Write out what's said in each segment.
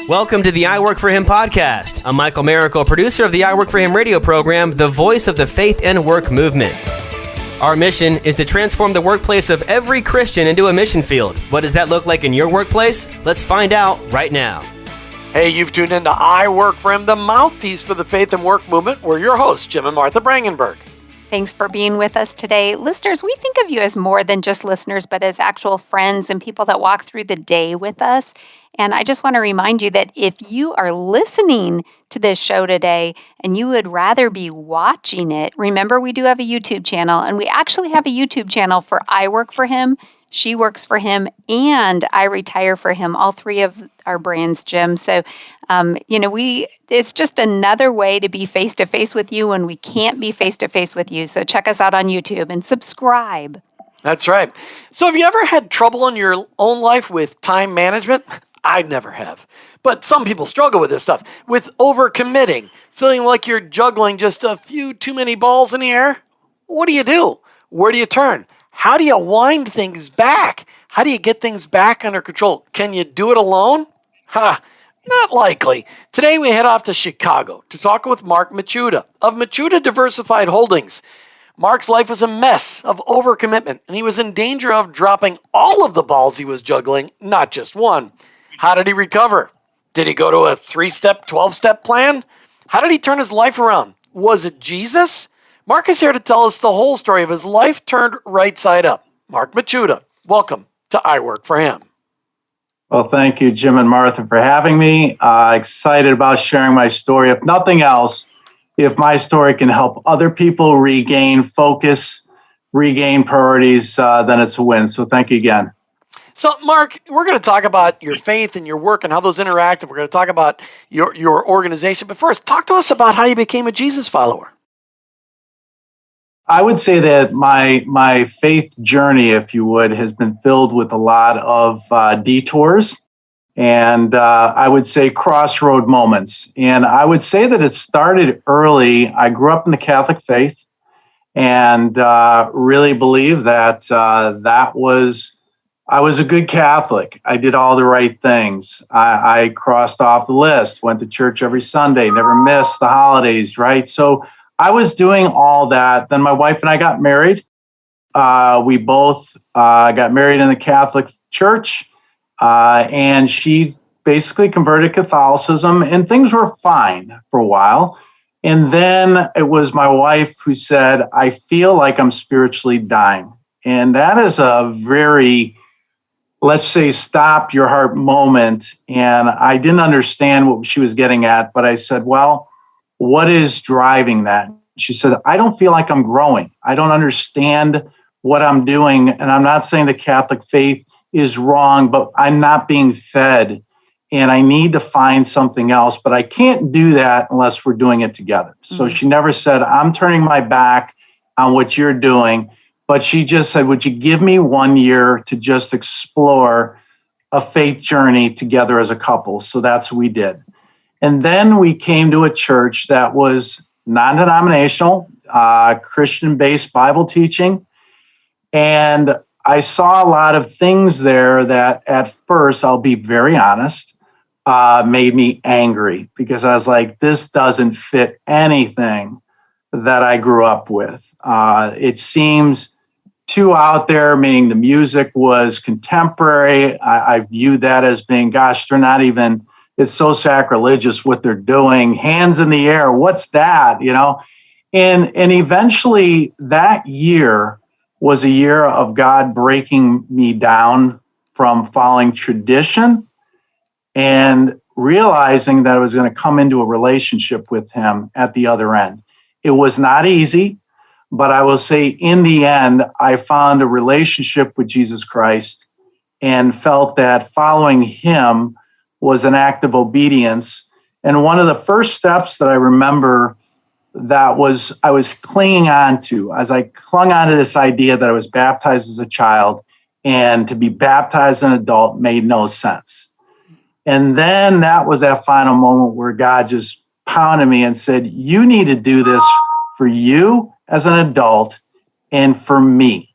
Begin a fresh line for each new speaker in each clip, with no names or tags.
Welcome to the I Work For Him podcast. I'm Michael Miracle, producer of the I Work For Him radio program, the voice of the faith and work movement. Our mission is to transform the workplace of every Christian into a mission field. What does that look like in your workplace? Let's find out right now.
Hey, you've tuned into I Work For Him, the mouthpiece for the faith and work movement. We're your hosts, Jim and Martha Brangenberg.
Thanks for being with us today. Listeners, we think of you as more than just listeners, but as actual friends and people that walk through the day with us. And I just want to remind you that if you are listening to this show today and you would rather be watching it, remember we do have a YouTube channel, and we actually have a YouTube channel for I Work For Him, She Works For Him, and I Retire For Him, all three of our brands, Jim. So, it's just another way to be face-to-face with you when we can't be face-to-face with you. So check us out on YouTube and subscribe.
That's right. So have you ever had trouble in your own life with time management? I never have. But some people struggle with this stuff, with overcommitting, feeling like you're juggling just a few too many balls in the air. What do? Where do you turn? How do you wind things back? How do you get things back under control? Can you do it alone? Not likely. Today we head off to Chicago to talk with Mark Michuda of Michuda Diversified Holdings. Mark's life was a mess of overcommitment, and he was in danger of dropping all of the balls he was juggling, not just one. How did he recover? Did he go to a 3-step, 12-step plan? How did he turn his life around? Was it Jesus? Mark is here to tell us the whole story of his life turned right side up. Mark Michuda, welcome to I Work For Him.
Well, thank you, Jim and Martha, for having me. Excited about sharing my story. If nothing else, if my story can help other people regain focus, regain priorities, then it's a win. So thank you again.
So, Mark, we're going to talk about your faith and your work and how those interact, and we're going to talk about your organization. But first, talk to us about how you became a Jesus follower.
I would say that my faith journey, if you would, has been filled with a lot of detours and I would say crossroad moments. And I would say that it started early. I grew up in the Catholic faith and really believe that I was a good Catholic. I did all the right things. I crossed off the list, went to church every Sunday, never missed the holidays, right? So I was doing all that. Then my wife and I got married. We both got married in the Catholic Church, and she basically converted to Catholicism, and things were fine for a while. And then it was my wife who said, I feel like I'm spiritually dying. And that is a very, let's say, stop your heart moment. And I didn't understand what she was getting at, but I said, well, what is driving that? She said, I don't feel like I'm growing. I don't understand what I'm doing. And I'm not saying the Catholic faith is wrong, but I'm not being fed and I need to find something else. But I can't do that unless we're doing it together. So she never said, I'm turning my back on what you're doing. But she just said, would you give me 1 year to just explore a faith journey together as a couple? So that's what we did. And then we came to a church that was non-denominational, Christian-based Bible teaching. And I saw a lot of things there that at first, I'll be very honest, made me angry because I was like, this doesn't fit anything that I grew up with. It seems too out there, meaning the music was contemporary. I viewed that as being, gosh, they're not even... It's so sacrilegious what they're doing. Hands in the air. What's that? And eventually that year was a year of God breaking me down from following tradition and realizing that I was going to come into a relationship with him at the other end. It was not easy, but I will say in the end, I found a relationship with Jesus Christ and felt that following him was an act of obedience. And one of the first steps that I remember I was clinging on to, as I clung on to this idea that I was baptized as a child and to be baptized as an adult made no sense. And then that was that final moment where God just pounded me and said, you need to do this for you as an adult and for me.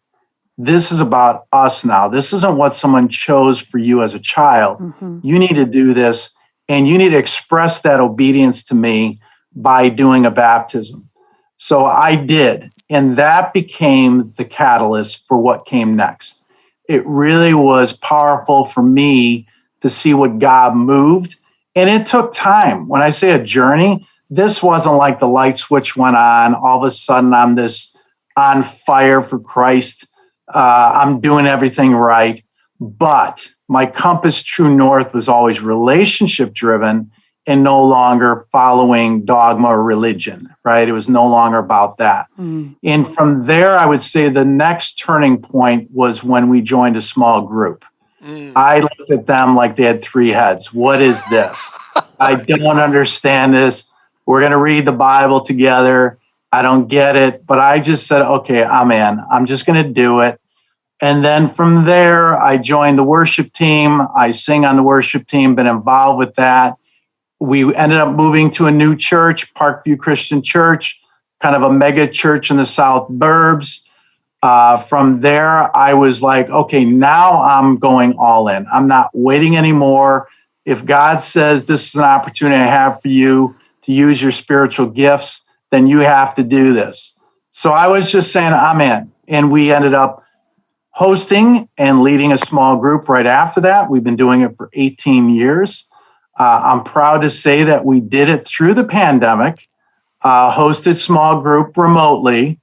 This is about us now. This isn't what someone chose for you as a child. Mm-hmm. You need to do this and you need to express that obedience to me by doing a baptism. So I did, and that became the catalyst for what came next. It really was powerful for me to see what God moved, and it took time. When I say a journey, this wasn't like the light switch went on. All of a sudden, I'm this on fire for Christ. I'm doing everything right. But my compass true north was always relationship driven and no longer following dogma or religion, right? It was no longer about that. And from there, I would say the next turning point was when we joined a small group. I looked at them like they had three heads. What is this? I don't understand this. We're going to read the Bible together. I don't get it. But I just said, okay, I'm in. I'm just going to do it. And then from there, I joined the worship team. I sing on the worship team, been involved with that. We ended up moving to a new church, Parkview Christian Church, kind of a mega church in the South Burbs. From there, I was like, okay, now I'm going all in. I'm not waiting anymore. If God says this is an opportunity I have for you to use your spiritual gifts, then you have to do this. So I was just saying, I'm in. And we ended up hosting and leading a small group right after that. We've been doing it for 18 years. I'm proud to say that we did it through the pandemic, hosted small group remotely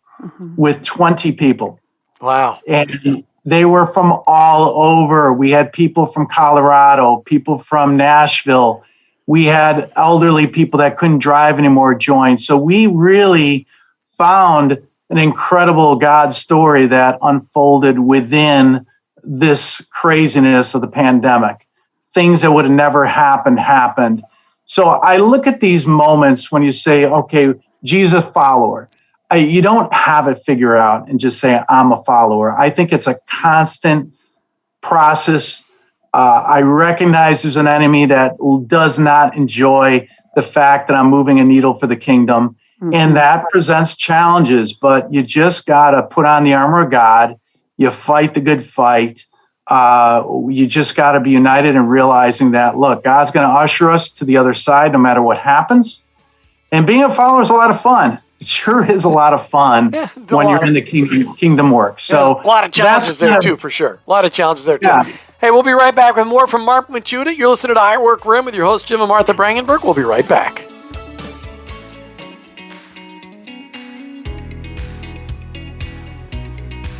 with 20 people.
Wow.
And they were from all over. We had people from Colorado, people from Nashville. We had elderly people that couldn't drive anymore join. So we really found an incredible God story that unfolded within this craziness of the pandemic. Things that would have never happened. So I look at these moments when you say, okay, Jesus follower. You don't have it figured out and just say, I'm a follower. I think it's a constant process. I recognize there's an enemy that does not enjoy the fact that I'm moving a needle for the kingdom. And that presents challenges, but you just got to put on the armor of God. You fight the good fight. You just got to be united in realizing that, look, God's going to usher us to the other side no matter what happens. And being a follower is a lot of fun. It sure is a lot of fun when you're in the kingdom work. So
a lot of challenges there too, for sure. A lot of challenges there too.
Yeah.
Hey, we'll be right back with more from Mark Michuda. You're listening to I Work Room with your host, Jim and Martha Brangenberg. We'll be right back.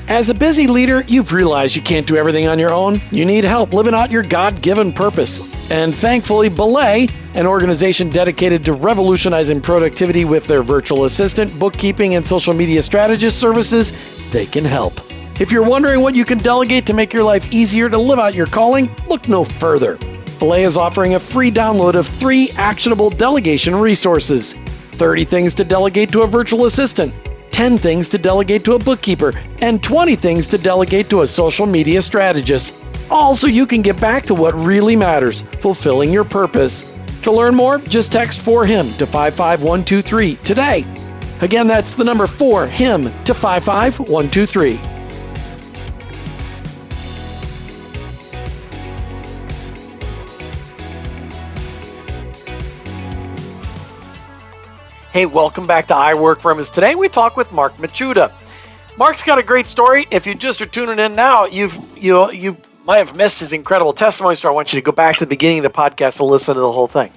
As a busy leader, you've realized you can't do everything on your own. You need help living out your God-given purpose. And thankfully, Belay, an organization dedicated to revolutionizing productivity with their virtual assistant, bookkeeping, and social media strategist services, they can help. If you're wondering what you can delegate to make your life easier to live out your calling, look no further. Belay is offering a free download of 3 actionable delegation resources: 30 things to delegate to a virtual assistant, 10 things to delegate to a bookkeeper, and 20 things to delegate to a social media strategist. All so you can get back to what really matters, fulfilling your purpose. To learn more, just text 4HIM to 55123 today. Again, that's the number 4HIM to 55123. Hey, welcome back to I Work From Us. Today we talk with Mark Michuda. Mark's got a great story. If you just are tuning in now, you might have missed his incredible testimony story. I want you to go back to the beginning of the podcast and listen to the whole thing.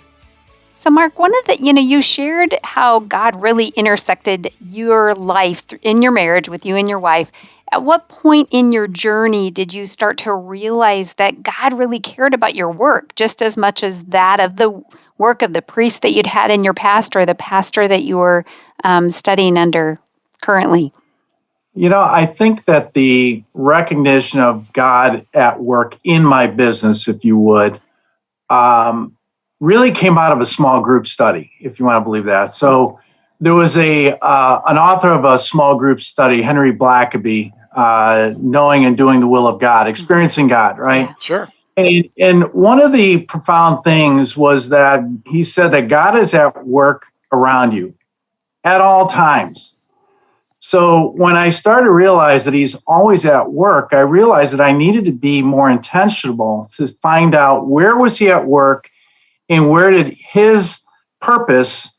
So, Mark, one of the, you shared how God really intersected your life in your marriage with you and your wife. At what point in your journey did you start to realize that God really cared about your work just as much as that of the work of the priest that you'd had in your past or the pastor that you were studying under currently?
I think that the recognition of God at work in my business, if you would, really came out of a small group study, if you want to believe that. So there was an author of a small group study, Henry Blackaby, Knowing and Doing the Will of God, Experiencing God, right?
Yeah, sure.
And one of the profound things was that he said that God is at work around you at all times. So when I started to realize that he's always at work, I realized that I needed to be more intentional to find out where was he at work and where did his purpose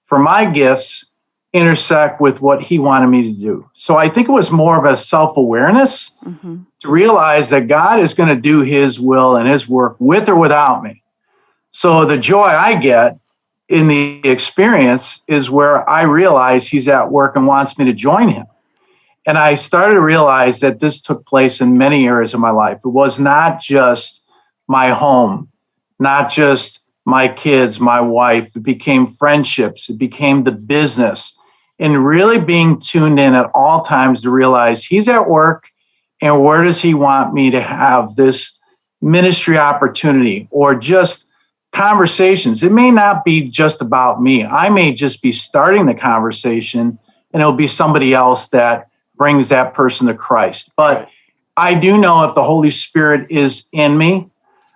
for my gifts intersect with what he wanted me to do. So I think it was more of a self-awareness to realize that God is going to do his will and his work with or without me. So the joy I get in the experience is where I realize he's at work and wants me to join him. And I started to realize that this took place in many areas of my life. It was not just my home, not just my kids, my wife. It became friendships. It became the business. And really being tuned in at all times to realize he's at work and where does he want me to have this ministry opportunity or just conversations. It may not be just about me. I may just be starting the conversation and it'll be somebody else that brings that person to Christ. But I do know if the Holy Spirit is in me,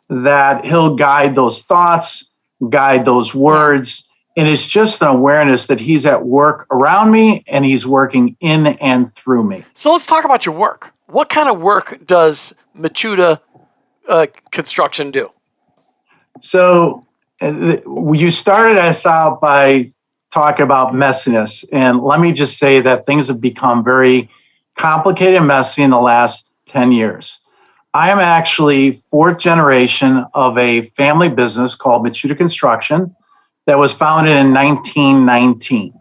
that he'll guide those thoughts, guide those words. And it's just an awareness that he's at work around me and he's working in and through me.
So let's talk about your work. What kind of work does Michuda Construction do?
So you started us out by talking about messiness. And let me just say that things have become very complicated and messy in the last 10 years. I am actually fourth generation of a family business called Michuda Construction that was founded in 1919.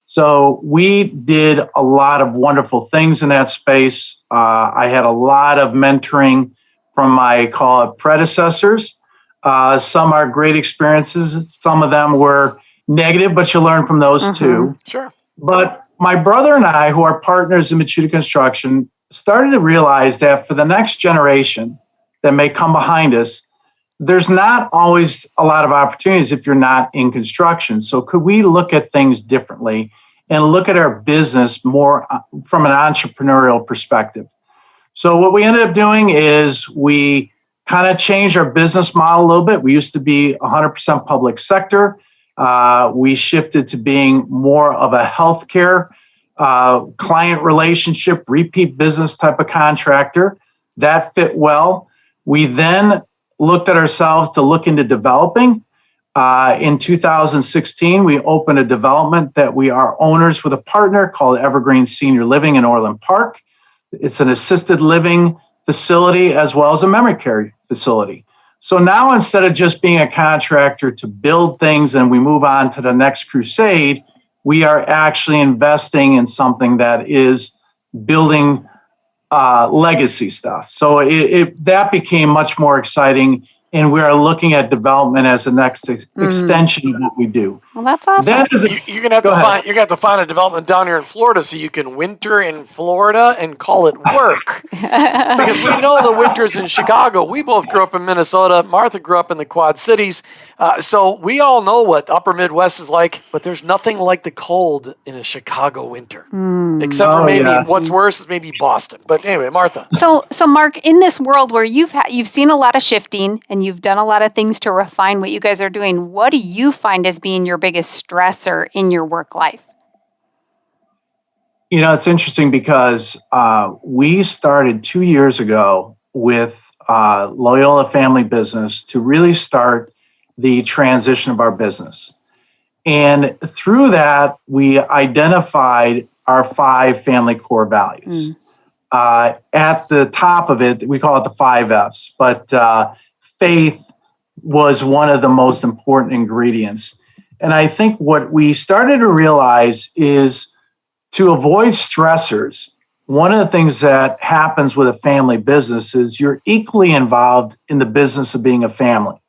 So we did a lot of wonderful things in that space. I had a lot of mentoring from my, call it, predecessors. Some are great experiences. Some of them were negative, but you learn from those too.
Sure.
But my brother and I, who are partners in Michuda Construction, started to realize that for the next generation that may come behind us, there's not always a lot of opportunities if you're not in construction. So could we look at things differently and look at our business more from an entrepreneurial perspective? So what we ended up doing is we kind of changed our business model a little bit. We used to be 100% public sector. We shifted to being more of a healthcare client relationship, repeat business type of contractor. That fit well. We then looked at ourselves to look into developing. In 2016, we opened a development that we are owners with a partner called Evergreen Senior Living in Orland Park. It's an assisted living facility as well as a memory care facility. So now instead of just being a contractor to build things and we move on to the next crusade, we are actually investing in something that is building legacy stuff. So that became much more exciting, and we are looking at development as the next extension of what we do.
Well, that's awesome.
You're gonna have to find a development down here in Florida so you can winter in Florida and call it work. Because we know the winters in Chicago. We both grew up in Minnesota. Martha grew up in the Quad Cities. So we all know what the upper Midwest is like, but there's nothing like the cold in a Chicago winter. Except for maybe what's worse is maybe Boston. But anyway, Martha.
So Mark, in this world where you've seen a lot of shifting and you've done a lot of things to refine what you guys are doing, what do you find as being your biggest stressor in your work life?
You know, it's interesting because we started 2 years ago with Loyola Family Business to really start the transition of our business. And through that, we identified our 5 family core values. At the top of it, we call it the 5 F's, but faith was one of the most important ingredients. And I think what we started to realize is to avoid stressors, one of the things that happens with a family business is you're equally involved in the business of being a family.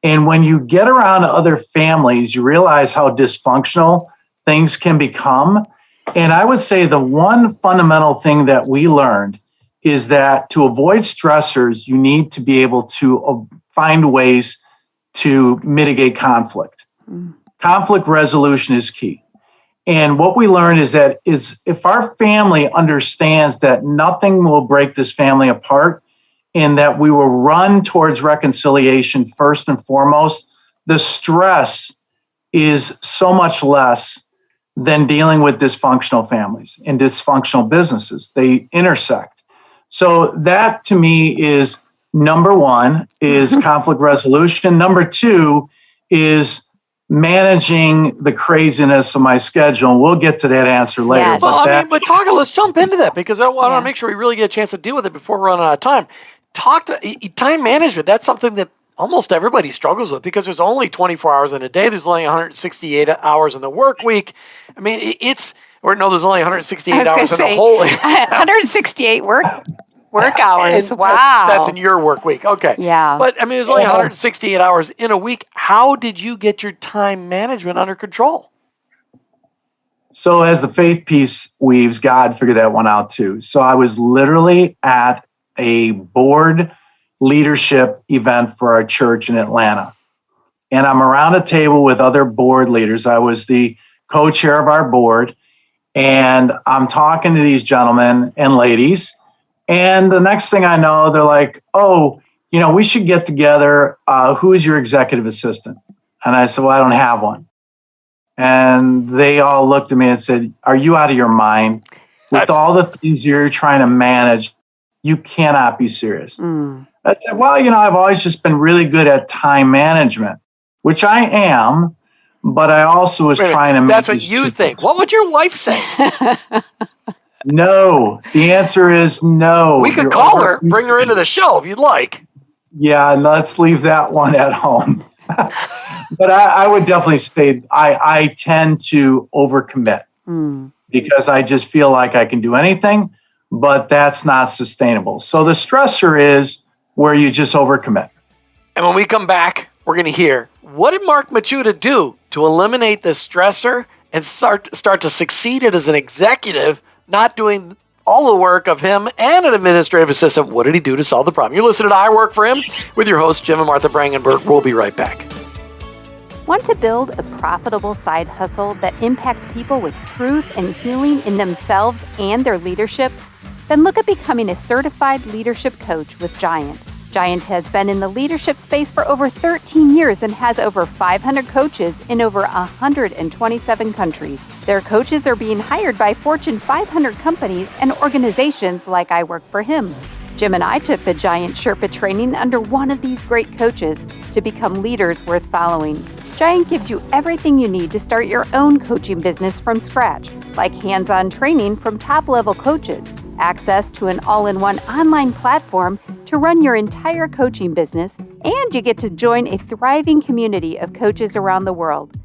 And when you get around other families, you realize how dysfunctional things can become. And I would say the one fundamental thing that we learned is that to avoid stressors, you need to be able to find ways to mitigate conflict. Conflict resolution is key. And what we learned is that if our family understands that nothing will break this family apart and that we will run towards reconciliation first and foremost, the stress is so much less than dealing with dysfunctional families and dysfunctional businesses. They intersect. So that to me is Number one is conflict resolution. Number two is managing the craziness of my schedule. We'll get to that answer later.
Yes.
Well, let's jump into that because I want to make sure we really get a chance to deal with it before we run out of time. Time management. That's something that almost everybody struggles with because there's only 24 hours in a day. There's only 168 hours in the work week. I mean, there's only 168 hours in the whole
168 work hours. Wow.
That's in your work week. Okay.
Yeah.
But I mean, there's only 168 hours in a week. How did you get your time management under control?
So as the faith piece weaves, God figured that one out too. So I was literally at a board leadership event for our church in Atlanta. And I'm around a table with other board leaders. I was the co-chair of our board. And I'm talking to these gentlemen and ladies. And the next thing I know, they're like, oh, we should get together. Who is your executive assistant? And I said, well, I don't have one. And they all looked at me and said, are you out of your mind? With all the things you're trying to manage, you cannot be serious. I said, well, I've always just been really good at time management, which I am, but I also was trying to make
That's what you think. What would your wife say?
No. The answer is no.
We could call her, bring her into the show if you'd like.
Yeah, let's leave that one at home. But I would definitely say I tend to overcommit because I just feel like I can do anything, but that's not sustainable. So the stressor is where you just overcommit.
And when we come back, we're going to hear, what did Mark Michuda do to eliminate the stressor and start to succeed as an executive, not doing all the work of him and an administrative assistant? What did he do to solve the problem? You're listening to I Work for Him with your hosts, Jim and Martha Brangenberg. We'll be right back.
Want to build a profitable side hustle that impacts people with truth and healing in themselves and their leadership? Then look at becoming a certified leadership coach with Giant. Giant has been in the leadership space for over 13 years and has over 500 coaches in over 127 countries. Their coaches are being hired by Fortune 500 companies and organizations like I Work for Him. Jim and I took the Giant Sherpa training under one of these great coaches to become leaders worth following. Giant gives you everything you need to start your own coaching business from scratch, like hands-on training from top-level coaches, access to an all-in-one online platform to run your entire coaching business, and you get to join a thriving community of coaches around the world.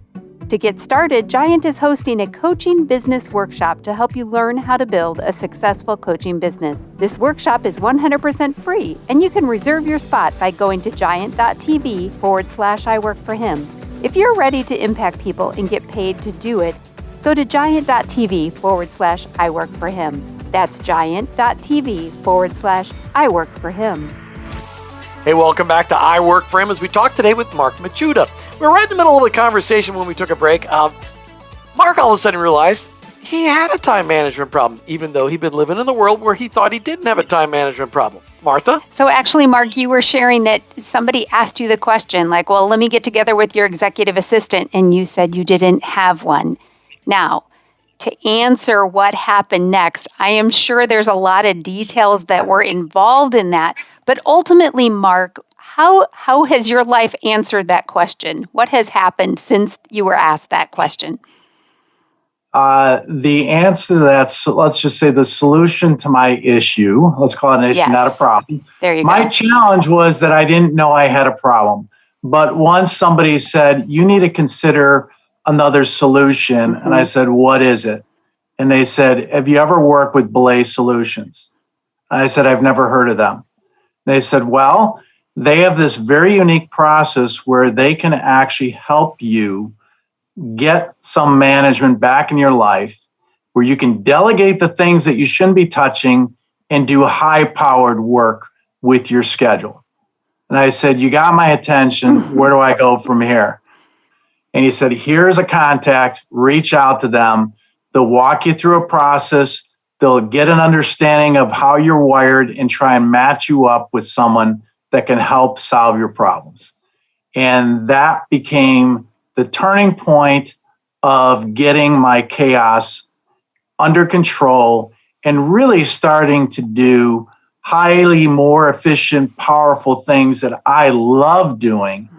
To get started, Giant is hosting a coaching business workshop to help you learn how to build a successful coaching business. This workshop is 100% free, and you can reserve your spot by going to giant.tv/I Work for Him. If you're ready to impact people and get paid to do it, go to giant.tv/I Work for Him. That's giant.tv/I Work for Him.
Hey, welcome back to I Work for Him as we talk today with Mark Michuda. We're right in the middle of the conversation when we took a break. Mark all of a sudden realized he had a time management problem, even though he'd been living in the world where he thought he didn't have a time management problem. Martha?
So actually, Mark, you were sharing that somebody asked you the question, like, well, let me get together with your executive assistant, and you said you didn't have one. Now, to answer what happened next, I am sure there's a lot of details that were involved in that, but ultimately, Mark, how has your life answered that question? What has happened since you were asked that question?
The answer to that, so let's just say the solution to my issue, let's call it an issue,
Yes.
not a problem.
There you go.
My challenge was that I didn't know I had a problem. But once somebody said, you need to consider another solution. And I said, what is it? And they said, have you ever worked with Belay Solutions? And I said, I've never heard of them. They said, well, they have this very unique process where they can actually help you get some management back in your life, where you can delegate the things that you shouldn't be touching and do high-powered work with your schedule. And I said, you got my attention. Where do I go from here? And he said, here's a contact. Reach out to them. They'll walk you through a process. They'll get an understanding of how you're wired and try and match you up with someone that can help solve your problems. And that became the turning point of getting my chaos under control and really starting to do highly more efficient, powerful things that I love doing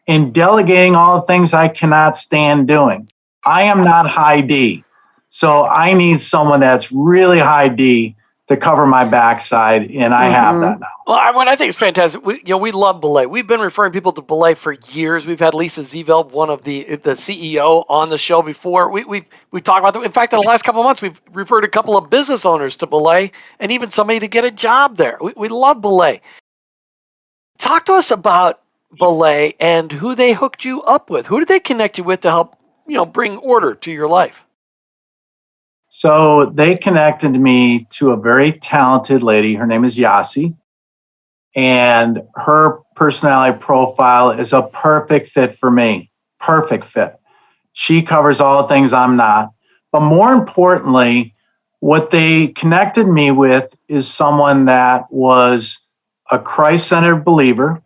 and delegating all the things I cannot stand doing. I am not high D. So I need someone that's really high D to cover my backside, and I have that now.
Well, what I think is fantastic, we love Belay. We've been referring people to Belay for years. We've had Lisa Zeveld, one of the CEO, on the show before. We talk about that. In fact, in the last couple of months, we've referred a couple of business owners to Belay and even somebody to get a job there. We love Belay. Talk to us about Belay and who they hooked you up with. Who did they connect you with to help, bring order to your life?
So they connected me to a very talented lady. Her name is Yassi. And her personality profile is a perfect fit for me. Perfect fit. She covers all the things I'm not. But more importantly, what they connected me with is someone that was a Christ-centered believer.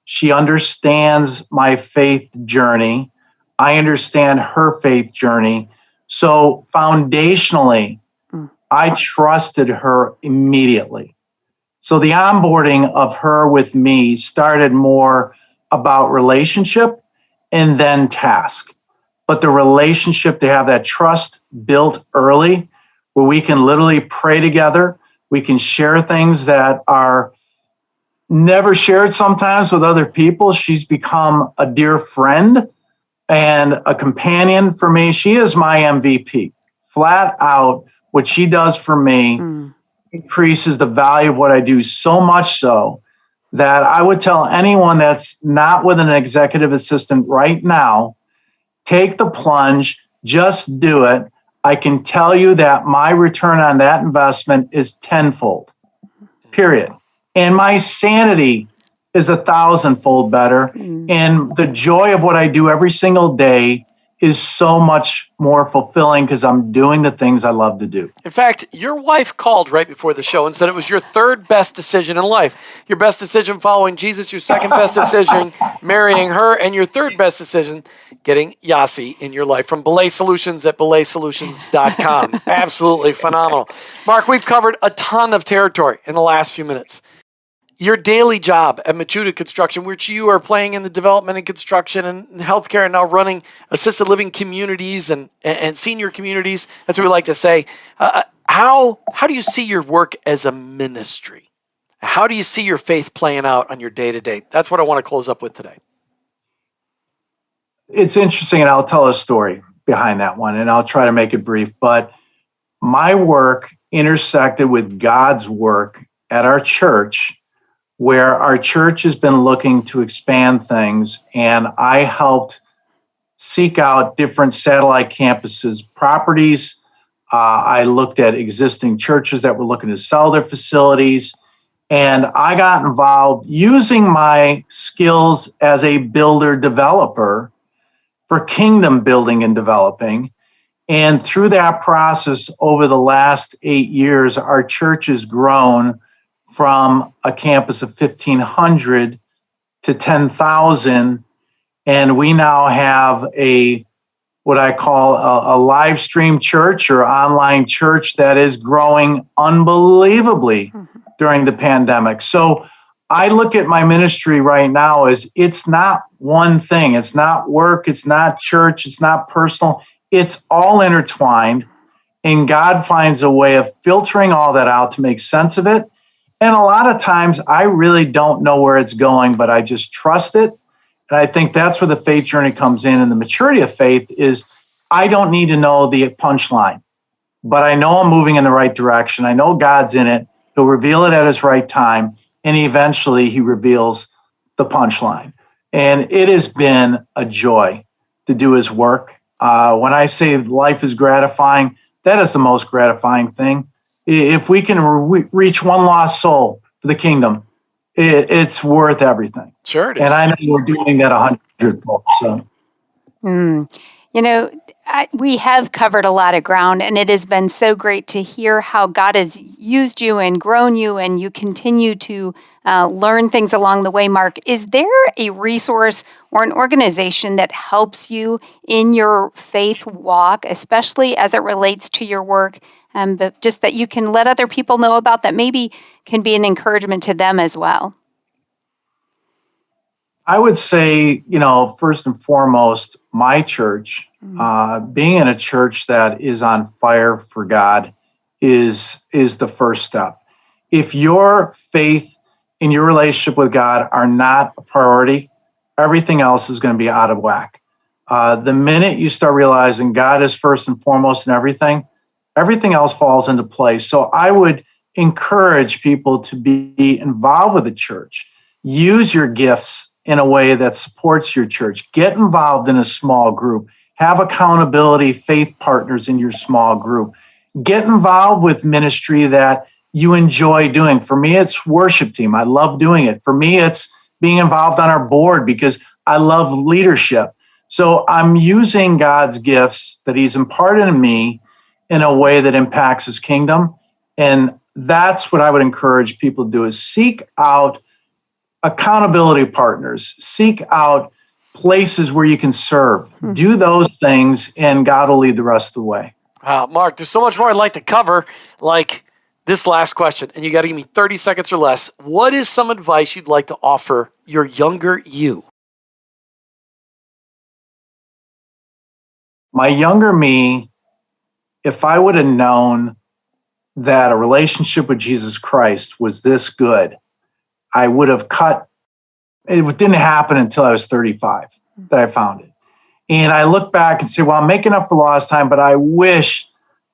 She understands my faith journey. I understand her faith journey. So foundationally, I trusted her immediately. So the onboarding of her with me started more about relationship and then task. But the relationship, to have that trust built early, where we can literally pray together, we can share things that are never shared sometimes with other people. She's become a dear friend and a companion for me. She is my MVP. Flat out, what she does for me increases the value of what I do, so much so that I would tell anyone that's not with an executive assistant right now, take the plunge, just do it. I can tell you that my return on that investment is tenfold, period. And my sanity is 1,000-fold better. And the joy of what I do every single day is so much more fulfilling because I'm doing the things I love to do.
In fact, your wife called right before the show and said it was your third best decision in life. Your best decision following Jesus, your second best decision marrying her, and your third best decision getting Yassi in your life. From Belay Solutions at belaysolutions.com. Absolutely phenomenal. Mark, we've covered a ton of territory in the last few minutes. Your daily job at Michuda Construction, which you are playing in the development and construction and healthcare and now running assisted living communities and senior communities, that's what we like to say. How do you see your work as a ministry? How do you see your faith playing out on your day-to-day? That's what I want to close up with today.
It's interesting, and I'll tell a story behind that one, and I'll try to make it brief. But my work intersected with God's work at our church, where our church has been looking to expand things, and I helped seek out different satellite campuses, properties. I looked at existing churches that were looking to sell their facilities, and I got involved using my skills as a builder developer for kingdom building and developing. And through that process, over the last 8 years, our church has grown from a campus of 1,500 to 10,000. And we now have what I call a live stream church or online church that is growing unbelievably during the pandemic. So I look at my ministry right now as it's not one thing. It's not work. It's not church. It's not personal. It's all intertwined. And God finds a way of filtering all that out to make sense of it. And a lot of times I really don't know where it's going, but I just trust it. And I think that's where the faith journey comes in. And the maturity of faith is I don't need to know the punchline, but I know I'm moving in the right direction. I know God's in it. He'll reveal it at his right time. And eventually he reveals the punchline. And it has been a joy to do his work. When I say life is gratifying, that is the most gratifying thing. If we can reach one lost soul for the kingdom, it's worth everything.
Sure it is.
And I know we're doing that 100-fold. So.
We have covered a lot of ground, and it has been so great to hear how God has used you and grown you, and you continue to learn things along the way. Mark, is there a resource or an organization that helps you in your faith walk, especially as it relates to your work? but just that you can let other people know about that maybe can be an encouragement to them as well?
I would say, first and foremost, my church, being in a church that is on fire for God is the first step. If your faith in your relationship with God are not a priority, everything else is going to be out of whack. The minute you start realizing God is first and foremost in everything else falls into place. So I would encourage people to be involved with the church. Use your gifts in a way that supports your church. Get involved in a small group. Have accountability, faith partners in your small group. Get involved with ministry that you enjoy doing. For me, it's worship team. I love doing it. For me, it's being involved on our board because I love leadership. So I'm using God's gifts that he's imparted in me in a way that impacts his kingdom. And that's what I would encourage people to do, is seek out accountability partners, seek out places where you can serve, do those things, and God will lead the rest of the way.
Wow, Mark, there's so much more I'd like to cover, like this last question, and you got to give me 30 seconds or less. What is some advice you'd like to offer your younger you?
My younger me, if I would have known that a relationship with Jesus Christ was this good, I would have cut. It didn't happen until I was 35 that I found it. And I look back and say, well, I'm making up for lost time, but I wish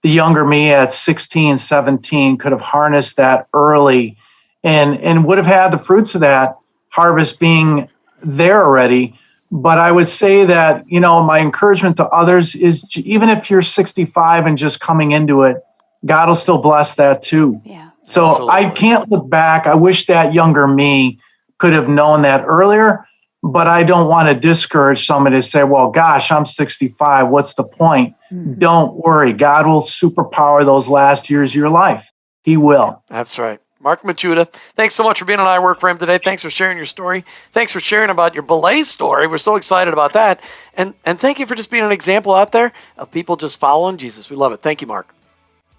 the younger me at 16, 17 could have harnessed that early and would have had the fruits of that harvest being there already. But I would say that, my encouragement to others is, even if you're 65 and just coming into it, God will still bless that too.
Yeah.
So
Absolutely.
I can't look back. I wish that younger me could have known that earlier, but I don't want to discourage somebody to say, well, gosh, I'm 65. What's the point? Mm-hmm. Don't worry. God will superpower those last years of your life. He will.
That's right. Mark Michuda, thanks so much for being on I Work for Him today. Thanks for sharing your story. Thanks for sharing about your Belay story. We're so excited about that. And thank you for just being an example out there of people just following Jesus. We love it. Thank you, Mark.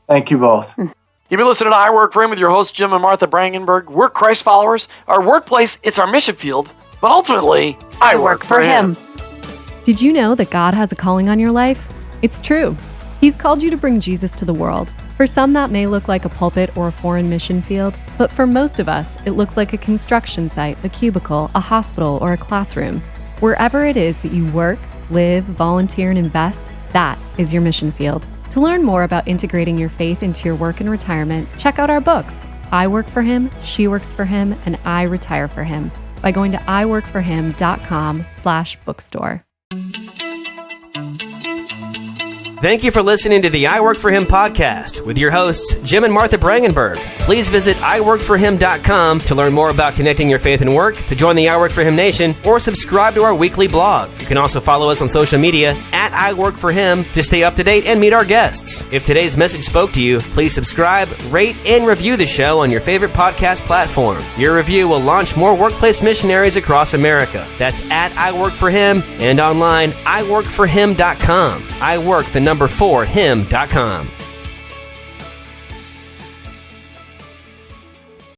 Thank you both.
You've been listening to I Work for Him with your hosts, Jim and Martha Brangenberg. We're Christ followers. Our workplace, it's our mission field. But ultimately, I work for Him.
Did you know that God has a calling on your life? It's true. He's called you to bring Jesus to the world. For some, that may look like a pulpit or a foreign mission field, but for most of us, it looks like a construction site, a cubicle, a hospital, or a classroom. Wherever it is that you work, live, volunteer, and invest, that is your mission field. To learn more about integrating your faith into your work and retirement, check out our books, I Work for Him, She Works for Him, and I Retire for Him, by going to iworkforhim.com/bookstore.
Thank you for listening to the I Work for Him podcast with your hosts, Jim and Martha Brangenberg. Please visit iworkforhim.com to learn more about connecting your faith and work, to join the I Work for Him Nation, or subscribe to our weekly blog. You can also follow us on social media at I Work for Him to stay up to date and meet our guests. If today's message spoke to you, please subscribe, rate, and review the show on your favorite podcast platform. Your review will launch more workplace missionaries across America. That's at I Work for Him and online, iworkforhim.com. I work the number 4him.com.